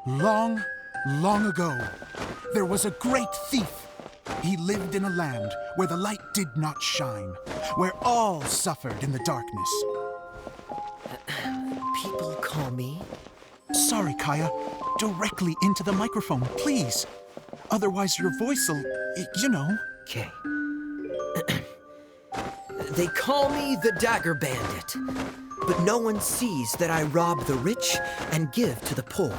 Long, long ago, there was a great thief. He lived in a land where the light did not shine, where all suffered in the darkness. People call me... Sorry, Kaya. Directly into the microphone, please. Otherwise your voice'll, you know. Okay. They call me the Dagger Bandit, but no one sees that I rob the rich and give to the poor.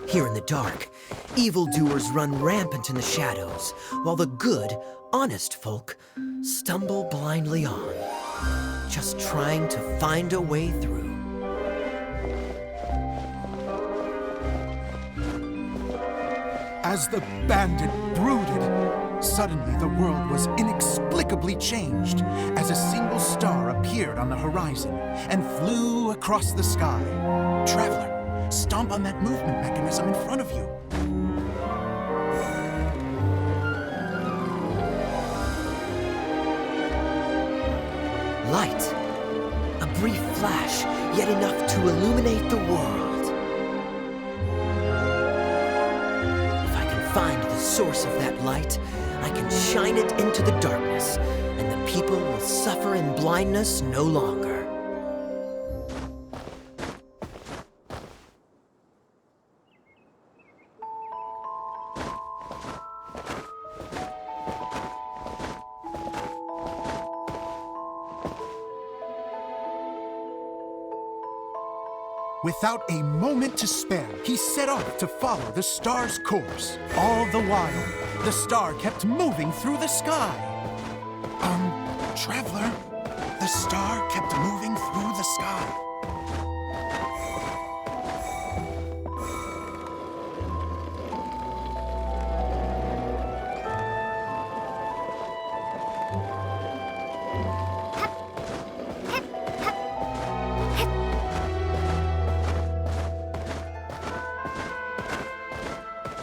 Here in the dark, evildoers run rampant in the shadows, while the good, honest folk stumble blindly on, just trying to find a way through. As the bandit brooded, suddenly the world was inexplicably changed as a single star appeared on the horizon and flew across the sky. Traveler, stomp on that movement mechanism in front of you. Light. A brief flash, yet enough to illuminate the world. Find the source of that light, I can shine it into the darkness, and the people will suffer in blindness no longer. Without a moment to spare, he set off to follow the star's course. All the while, the star kept moving through the sky. Traveler, the star kept moving through the sky.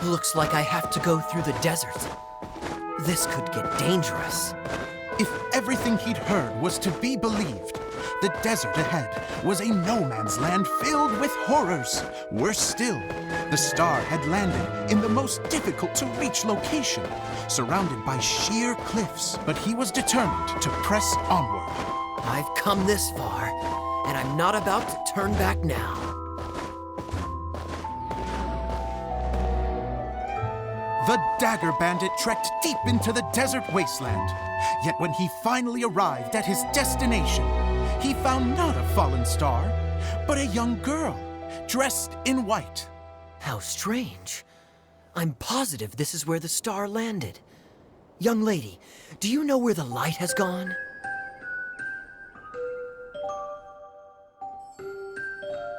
Looks like I have to go through the desert. This could get dangerous. If everything he'd heard was to be believed, the desert ahead was a no-man's land filled with horrors. Worse still, the star had landed in the most difficult-to-reach location, surrounded by sheer cliffs. But he was determined to press onward. I've come this far, and I'm not about to turn back now. The Dagger Bandit trekked deep into the desert wasteland. Yet when he finally arrived at his destination, he found not a fallen star, but a young girl, dressed in white. How strange. I'm positive this is where the star landed. Young lady, do you know where the light has gone?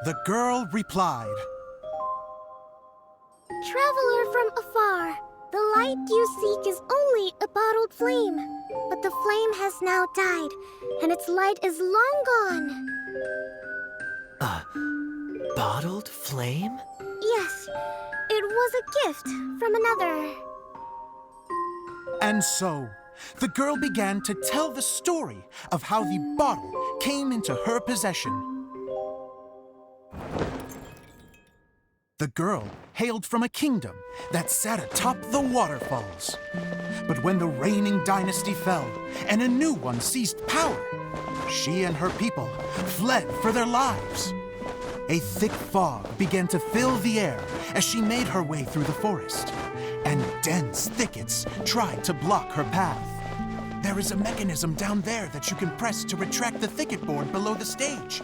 The girl replied, "Traveler from afar, the light you seek is only a bottled flame. But the flame has now died, and its light is long gone." A bottled flame? Yes, it was a gift from another. And so, the girl began to tell the story of how the bottle came into her possession. The girl hailed from a kingdom that sat atop the waterfalls. But when the reigning dynasty fell and a new one seized power, she and her people fled for their lives. A thick fog began to fill the air as she made her way through the forest, and dense thickets tried to block her path. There is a mechanism down there that you can press to retract the thicket board below the stage.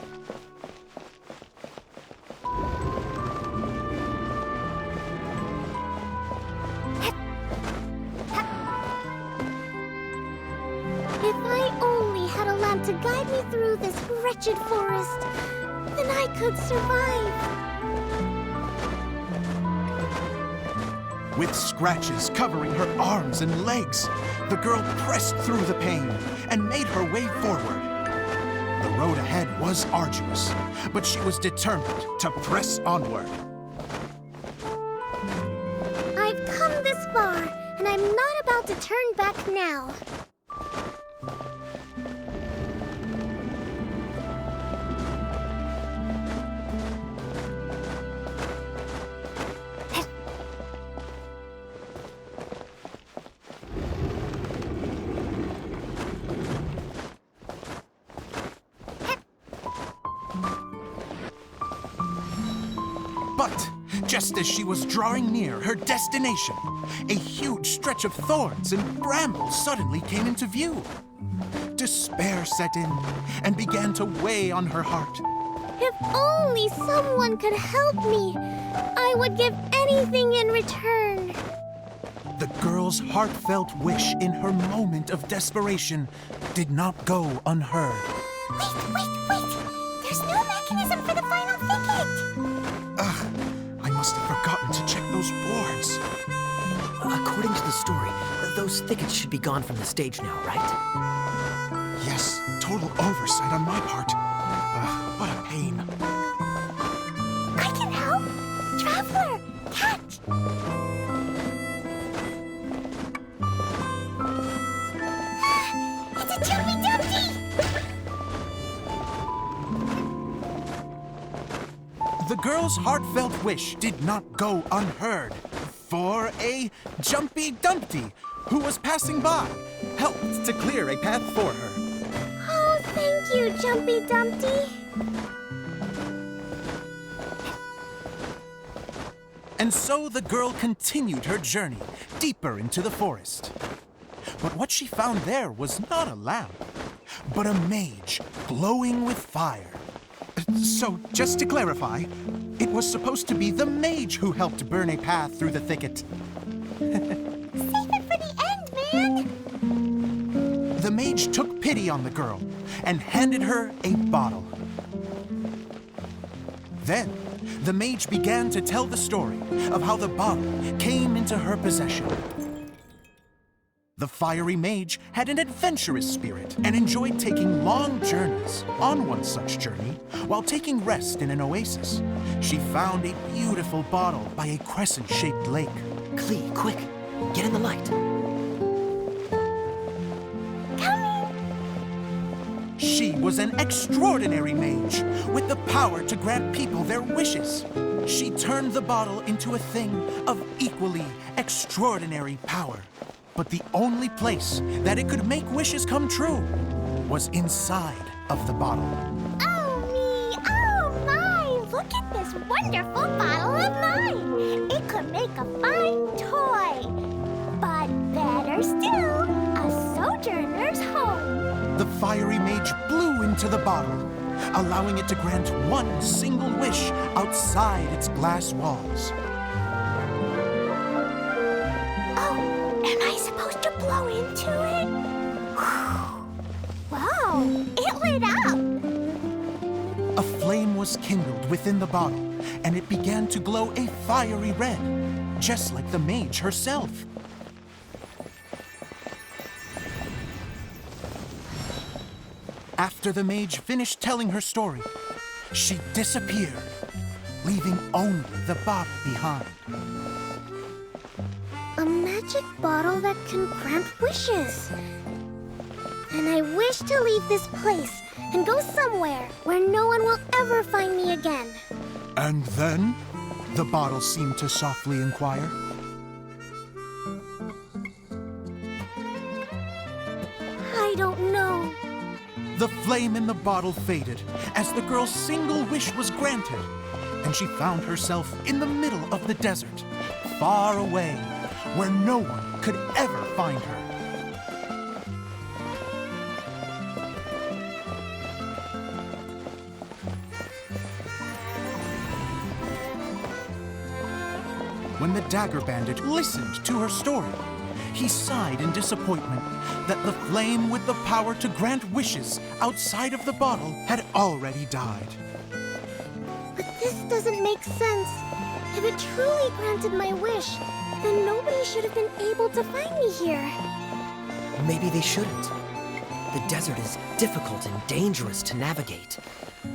If I only had a lamp to guide me through this wretched forest, then I could survive. With scratches covering her arms and legs, the girl pressed through the pain and made her way forward. The road ahead was arduous, but she was determined to press onward. I've come this far, and I'm not about to turn back now. But just as she was drawing near her destination, a huge stretch of thorns and brambles suddenly came into view. Despair set in and began to weigh on her heart. If only someone could help me, I would give anything in return. The girl's heartfelt wish in her moment of desperation did not go unheard. Wait! There's no mechanism for the final thicket! I must have forgotten to check those boards. According to the story, those thickets should be gone from the stage now, right? Yes, total oversight on my part. What a pain. I can help! Traveler, catch! It's a Jumpy Dumpty! The girl's heartfelt wish did not go unheard, for a Jumpy Dumpty, who was passing by, helped to clear a path for her. Oh, thank you, Jumpy Dumpty. And so the girl continued her journey deeper into the forest. But what she found there was not a lamp, but a mage glowing with fire. So, just to clarify, it was supposed to be the mage who helped burn a path through the thicket. Save it for the end, man! The mage took pity on the girl and handed her a bottle. Then, the mage began to tell the story of how the bottle came into her possession. The fiery mage had an adventurous spirit and enjoyed taking long journeys. On one such journey, while taking rest in an oasis, she found a beautiful bottle by a crescent-shaped lake. Klee, quick, get in the light. She was an extraordinary mage with the power to grant people their wishes. She turned the bottle into a thing of equally extraordinary power. But the only place that it could make wishes come true was inside of the bottle. Oh me, oh my! Look at this wonderful bottle of mine! It could make a fine toy. But better still, a sojourner's home. The fiery mage blew into the bottle, allowing it to grant one single wish outside its glass walls. Am I supposed to blow into it? Wow, it lit up! A flame was kindled within the bottle, and it began to glow a fiery red, just like the mage herself. After the mage finished telling her story, she disappeared, leaving only the bottle behind. A magic bottle that can grant wishes. And I wish to leave this place and go somewhere where no one will ever find me again. And then? The bottle seemed to softly inquire. I don't know. The flame in the bottle faded as the girl's single wish was granted, and she found herself in the middle of the desert, far away, where no one could ever find her. When the Dagger Bandit listened to her story, he sighed in disappointment that the flame with the power to grant wishes outside of the bottle had already died. But this doesn't make sense. If it truly granted my wish, then nobody should have been able to find me here. Maybe they shouldn't. The desert is difficult and dangerous to navigate.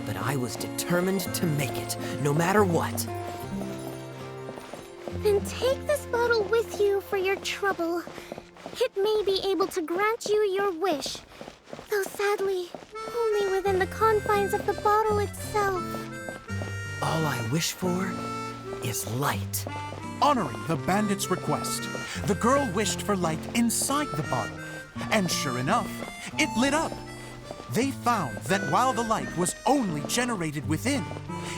But I was determined to make it, no matter what. Then take this bottle with you for your trouble. It may be able to grant you your wish, though sadly, only within the confines of the bottle itself. All I wish for is light. Honoring the bandit's request, the girl wished for light inside the bottle, and sure enough, it lit up. they found that while the light was only generated within,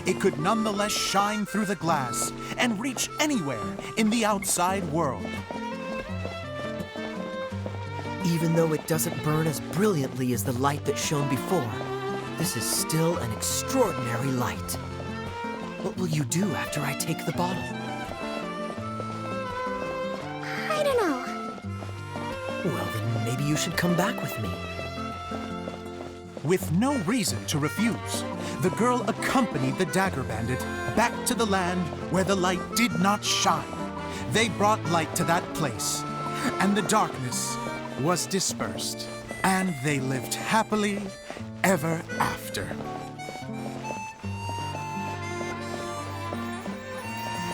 it could nonetheless shine through the glass and reach anywhere in the outside world. Even though it doesn't burn as brilliantly as the light that shone before, this is still an extraordinary light. What will you do after I take the bottle? I don't know. Well, then maybe you should come back with me. With no reason to refuse, the girl accompanied the Dagger Bandit back to the land where the light did not shine. They brought light to that place, and the darkness was dispersed, and they lived happily ever after.